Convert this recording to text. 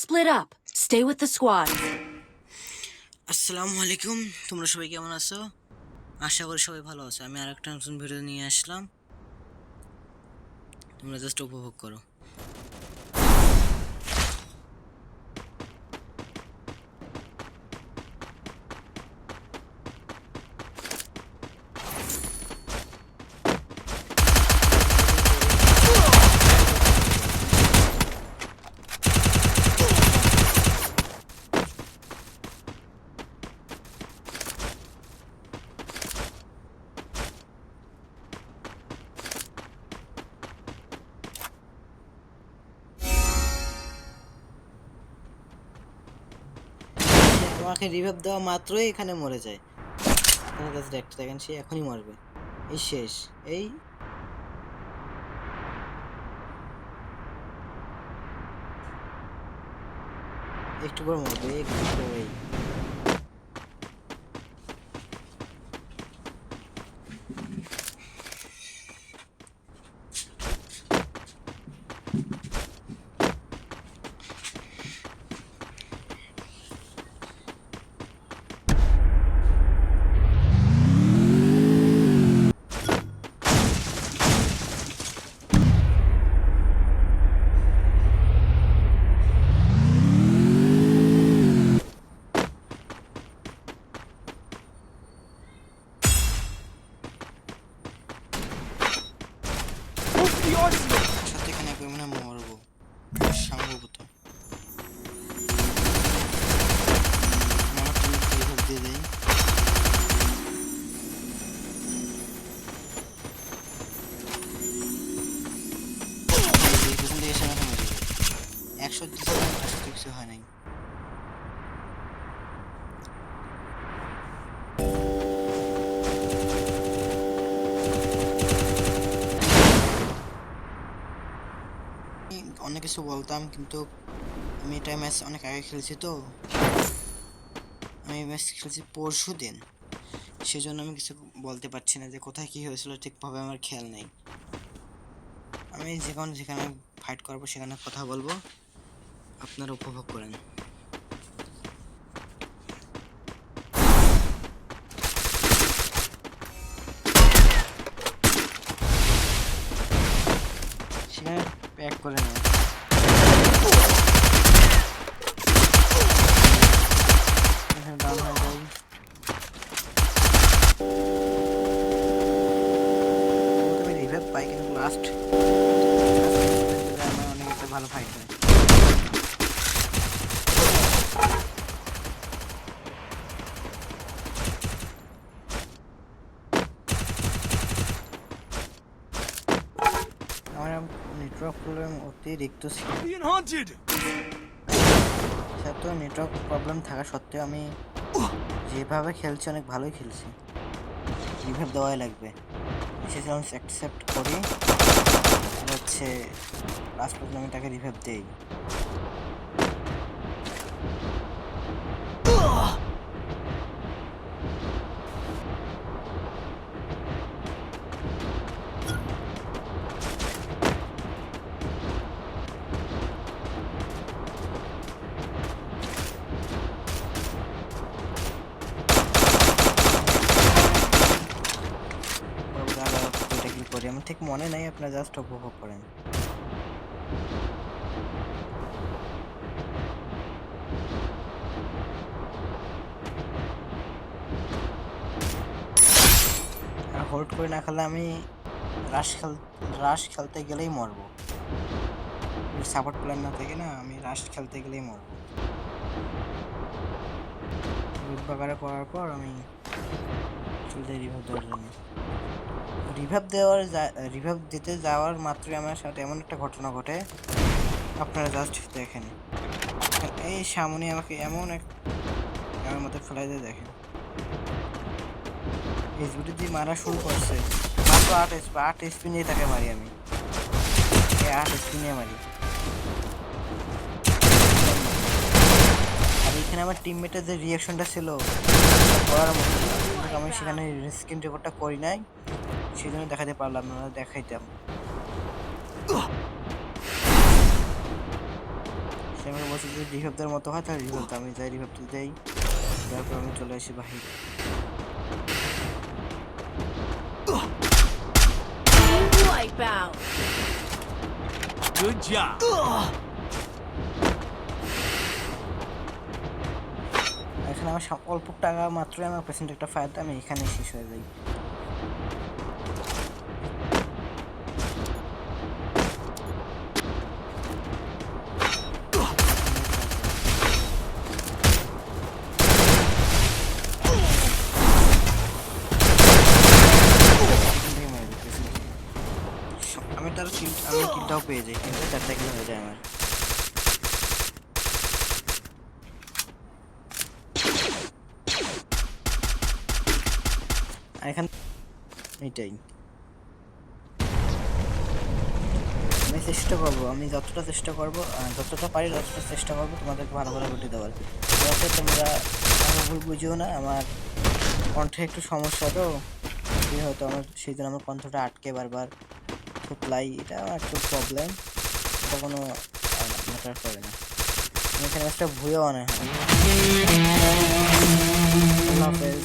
Split up. Stay with the squad. আসসালামু আলাইকুম, তোমরা সবাই কেমন আছো? আশা করি সবাই ভালো আছো। আমি আরেকটা নতুন ভিডিও নিয়ে আসলাম, তোমরা জাস্ট উপভোগ করো। তোমাকে রিভাইভ দেওয়া মাত্রই এখানে মরে যায়। এখানে জাস্ট দেখতে দেখেন, সে এখনই মরবে। এই শেষ, এই একটু পর মরবে, একটু পরেই। সাথে এখানে একবার মনে হয় মরবো সম্ভবত। আমার টিমকে রিভাইভ দিয়ে দেয়। পেছন থেকে এসে আমাকে মেরে দেয়। 100 দিয়েছিলাম, 100 কিছু হয় নাই। অনেক কিছু বলতাম, কিন্তু আমি এটা ম্যাচ অনেক আগে খেলছি, তো আমি ম্যাচ খেলছি পরশু দিন, সেজন্য আমি কিছু বলতে পারছি না যে কোথায় কি হয়েছিল, ঠিকভাবে আমার খেয়াল নেই। আমি যেখানে ফাইট করবো সেখানে কথা বলবো, আপনারা উপভোগ করেন। সেখানে প্যাক করে নেয়। এখানে ডাউন হয়ে যায়। আমি রিভাইভ পাই, কিন্তু লাস্ট আমার অনেক একটা ভালো ফাইট হয়। আমার নেটওয়ার্ক প্রবলেম অতিরিক্ত ছিল, তো নেটওয়ার্ক প্রবলেম থাকা সত্ত্বেও আমি যেভাবে খেলছি অনেক ভালোই খেলছি। রিভাইভ দেওয়াই লাগবে, সেটা আমি অ্যাকসেপ্ট করি। হচ্ছে লাস্ট পর্যন্ত আমি তাকে রিভাইভ দেই। করি আমি ঠিক মনে নাই, আপনারা জাস্ট উপভোগ করেন। আর হোল্ড করে না খেলে আমি রাশ খেলতে গেলেই মরবো। সাপোর্ট প্ল্যান না থেকে না, আমি রাশ খেলতে গেলেই মরবো। রুট বাগারে পড়ার পর আমি চলে যাই রিভাইভ দেওয়ার জন্য। রিভাইভ দিতে যাওয়ার মাত্রই আমার সাথে এমন একটা ঘটনা ঘটে, আপনারা জাস্ট দেখেন। এই সামনে আমাকে এমন এক আমার মতো ফেলাই দিয়ে দেখেন। এসবিটি দিয়ে মারা শুরু করছে, মাত্র 8 এসপি নিয়ে তাকে মারি আমি। 8 এসপি নিয়ে মারি। আর এখানে আমার টিমমেটের যে রিয়াকশনটা ছিল করার মতো, আমি সেখানে স্ক্রিন রেকর্ডটা করি নাই, সেই জন্য দেখাতে পারলাম না, দেখাইতাম। সে আমাকে বলছে যদি রিভাইভ দেওয়ার মতো হয় তাহলে রিভাইভ দাও। আমি যাই রিভাইভ দেই, তারপর আমি চলে আসি বাহিরে। Wipeout. Good job. এখানে আমার অল্প টাকা মাত্রই আমার পেছনে একটা ফায়ার দেয়, আমি এখানেই শেষ হয়ে যাই। আমি তার আমি কিলটাও পেয়ে যাই, কিন্তু 4টা কিল হয়ে যায় আমার। আর এখান এইটাই আমি চেষ্টা করবো, আমি যতটা চেষ্টা করবো, যতটা পারি ততটা চেষ্টা করবো তোমাদেরকে ভালো করে বলে দেওয়ার। যাতে তোমরা আমার ভুল বুঝিও না। আমার কণ্ঠে একটু সমস্যা, তো হয়তো আমার সেই জন্য আমার কণ্ঠটা আটকে বারবার থুতলাই, এটা আমার একটু প্রবলেম। এটা কোনো ম্যাটার করে না। আমি এখানে একটা ভুয়েও অনেক হয়। আল্লাহ হাফেজ।